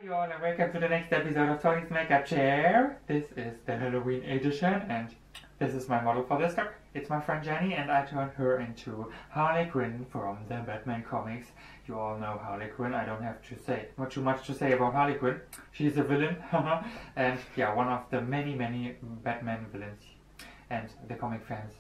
Hi you all and welcome to the next episode of Tony's Makeup Chair. This is the Halloween edition and this is my model for this look. It's my friend Jenny and I turned her into Harley Quinn from the Batman comics. You all know Harley Quinn. I don't have to say too much to say about Harley Quinn. She's a villain and yeah, one of the many Batman villains and the comic fans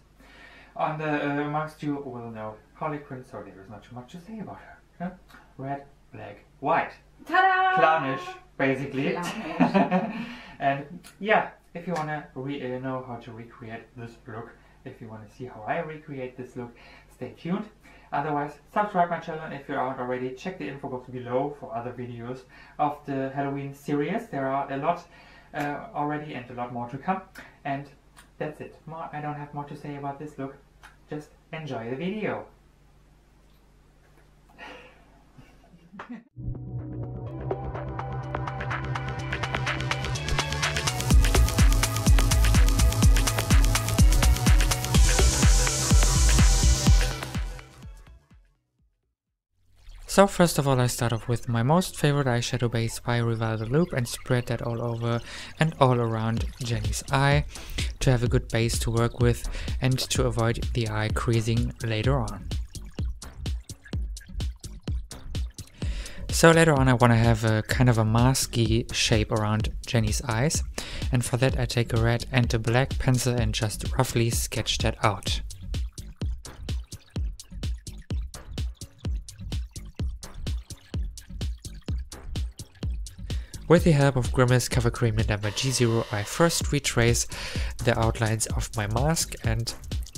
on the amongst you will know Harley Quinn, so there is not too much to say about her. Huh? Red, black, white. Ta-da! Clownish, basically. Clownish. And yeah, if you want to know how to recreate this look, if you want to see how I recreate this look, stay tuned. Otherwise, subscribe my channel, and if you aren't already, check the info box below for other videos of the Halloween series. There are a lot already and a lot more to come. And that's it. I don't have more to say about this look. Just enjoy the video. So first of all I start off with my most favorite eyeshadow base by Revival Loop and spread that all over and all around Jenny's eye to have a good base to work with and to avoid the eye creasing later on. So later on I want to have a kind of a masky shape around Jenny's eyes, and for that I take a red and a black pencil and just roughly sketch that out. With the help of Grimas Cover Cream in number G0, I first retrace the outlines of my mask and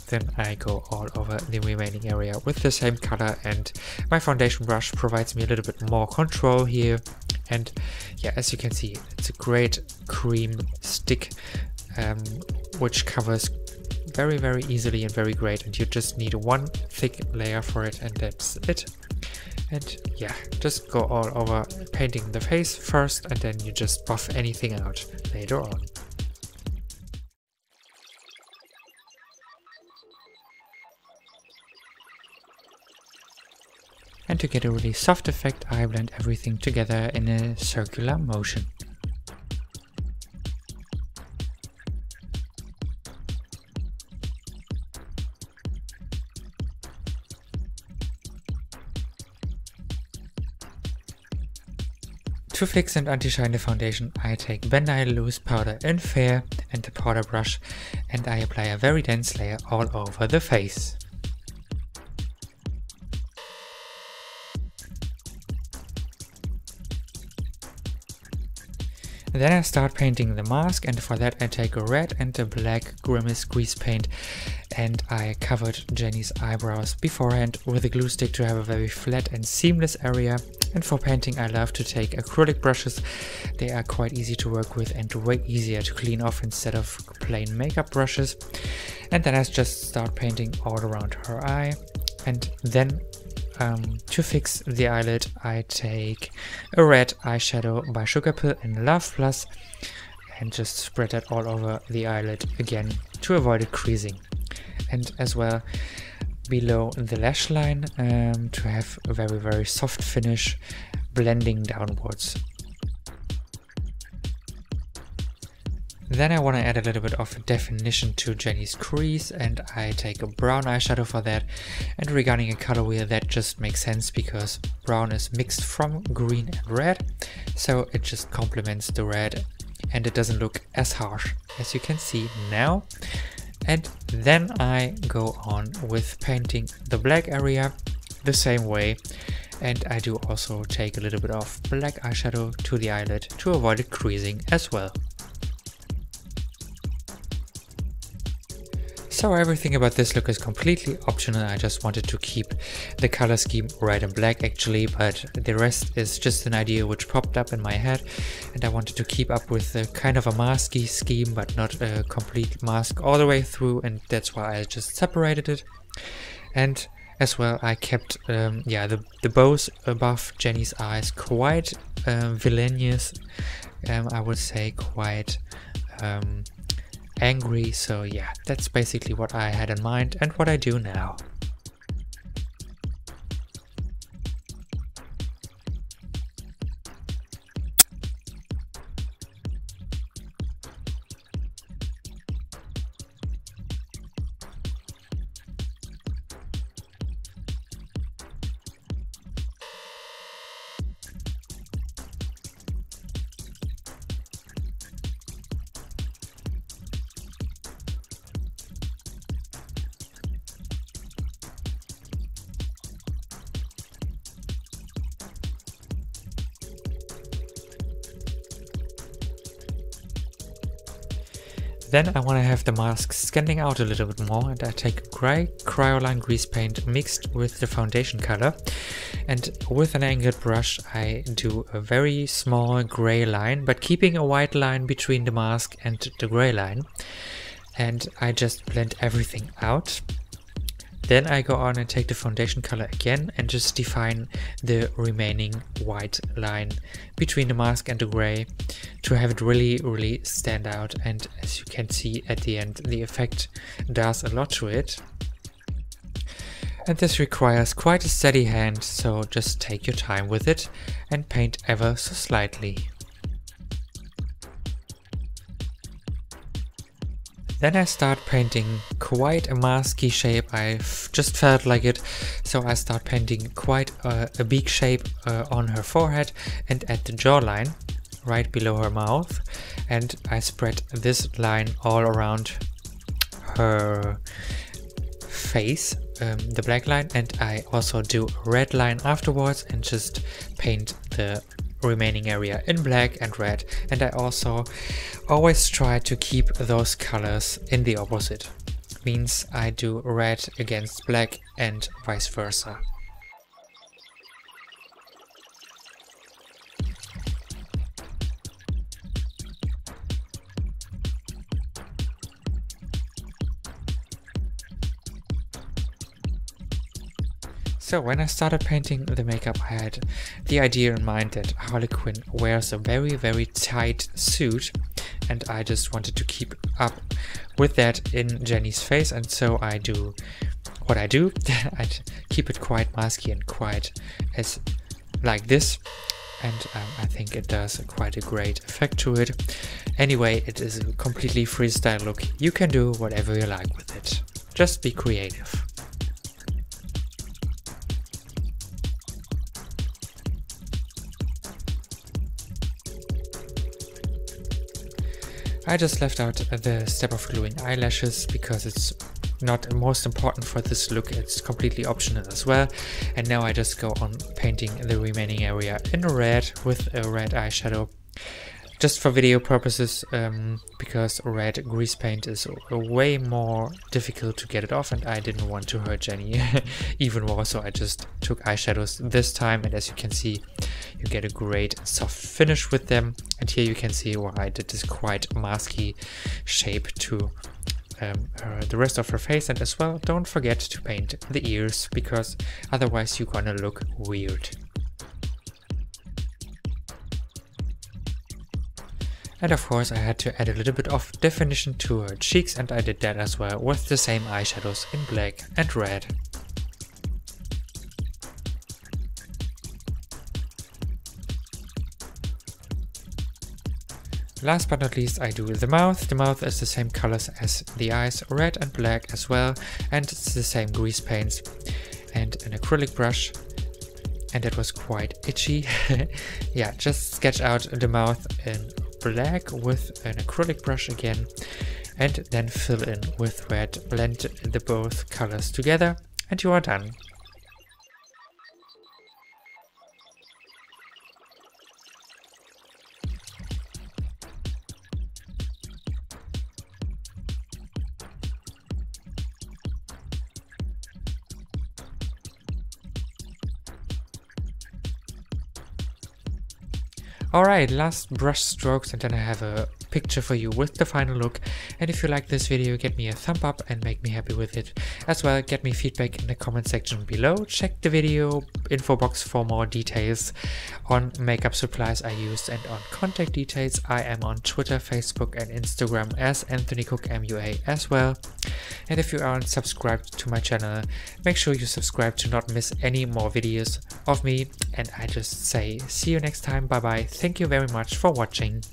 then I go all over the remaining area with the same color, and my foundation brush provides me a little bit more control here. And yeah, as you can see, it's a great cream stick which covers very easily and very great, and you just need one thick layer for it and that's it. And yeah, just go all over painting the face first and then you just buff anything out later on. And to get a really soft effect, I blend everything together in a circular motion. To fix and anti-shine the foundation, I take Nye Luxury Powder in Fair and the powder brush and I apply a very dense layer all over the face. Then I start painting the mask, and for that I take a red and a black Kroylan Grease Paint and I covered Jenny's eyebrows beforehand with a glue stick to have a very flat and seamless area. And for painting I love to take acrylic brushes. They are quite easy to work with and way easier to clean off instead of plain makeup brushes. And then I just start painting all around her eye, and then to fix the eyelid I take a red eyeshadow by Sugarpill in Love Plus and just spread that all over the eyelid again to avoid it creasing, and as well below the lash line to have a very soft finish blending downwards. Then I want to add a little bit of definition to Jenny's crease, and I take a brown eyeshadow for that. And regarding a color wheel, that just makes sense because brown is mixed from green and red, so it just complements the red and it doesn't look as harsh as you can see now. And then I go on with painting the black area the same way, and I do also take a little bit of black eyeshadow to the eyelid to avoid it creasing as well. So everything about this look is completely optional. I just wanted to keep the color scheme red and black actually, but the rest is just an idea which popped up in my head, and I wanted to keep up with a kind of a masky scheme but not a complete mask all the way through, and that's why I just separated it. And as well I kept the bows above Jenny's eyes quite villainous, I would say quite angry. So yeah, that's basically what I had in mind and what I do now. Then I want to have the mask standing out a little bit more, and I take grey Kroylan Grease Paint mixed with the foundation color, and with an angled brush I do a very small grey line, but keeping a white line between the mask and the grey line, and I just blend everything out. Then I go on and take the foundation color again and just define the remaining white line between the mask and the gray to have it really stand out. And as you can see at the end, the effect does a lot to it. And this requires quite a steady hand, so just take your time with it and paint ever so slightly. Then I start painting quite a masky shape. I just felt like it, so I start painting quite a big shape on her forehead and at the jawline, right below her mouth. And I spread this line all around her face, the black line, and I also do a red line afterwards and just paint the remaining area in black and red. And I also always try to keep those colors in the opposite. Means I do red against black and vice versa. So when I started painting the makeup, I had the idea in mind that Harley Quinn wears a very tight suit, and I just wanted to keep up with that in Jenny's face, and so I do what I do. I keep it quite masky and quite as like this, and I think it does quite a great effect to it. Anyway, it is a completely freestyle look. You can do whatever you like with it. Just be creative. I just left out the step of gluing eyelashes because it's not most important for this look, it's completely optional as well. And now I just go on painting the remaining area in red with a red eyeshadow. Just for video purposes, because red grease paint is way more difficult to get it off, and I didn't want to hurt Jenny even more, so I just took eyeshadows this time, and as you can see, you get a great soft finish with them. And here you can see why I did this quite masky shape to the rest of her face. And as well, don't forget to paint the ears, because otherwise you're gonna look weird. And of course I had to add a little bit of definition to her cheeks, and I did that as well with the same eyeshadows in black and red. Last but not least, I do the mouth. The mouth is the same colors as the eyes, red and black as well, and it's the same grease paints and an acrylic brush. And it was quite itchy. Yeah, just sketch out the mouth in black with an acrylic brush again, and then fill in with red, blend the both colors together, and you are done. Alright, last brush strokes, and then I have a picture for you with the final look. And if you like this video, get me a thumb up and make me happy with it. As well, get me feedback in the comment section below. Check the video info box for more details on makeup supplies I used and on contact details. I am on Twitter, Facebook and Instagram as anthonycookmua as well. And if you aren't subscribed to my channel, make sure you subscribe to not miss any more videos of me. And I just say see you next time. Bye bye. Thank you very much for watching.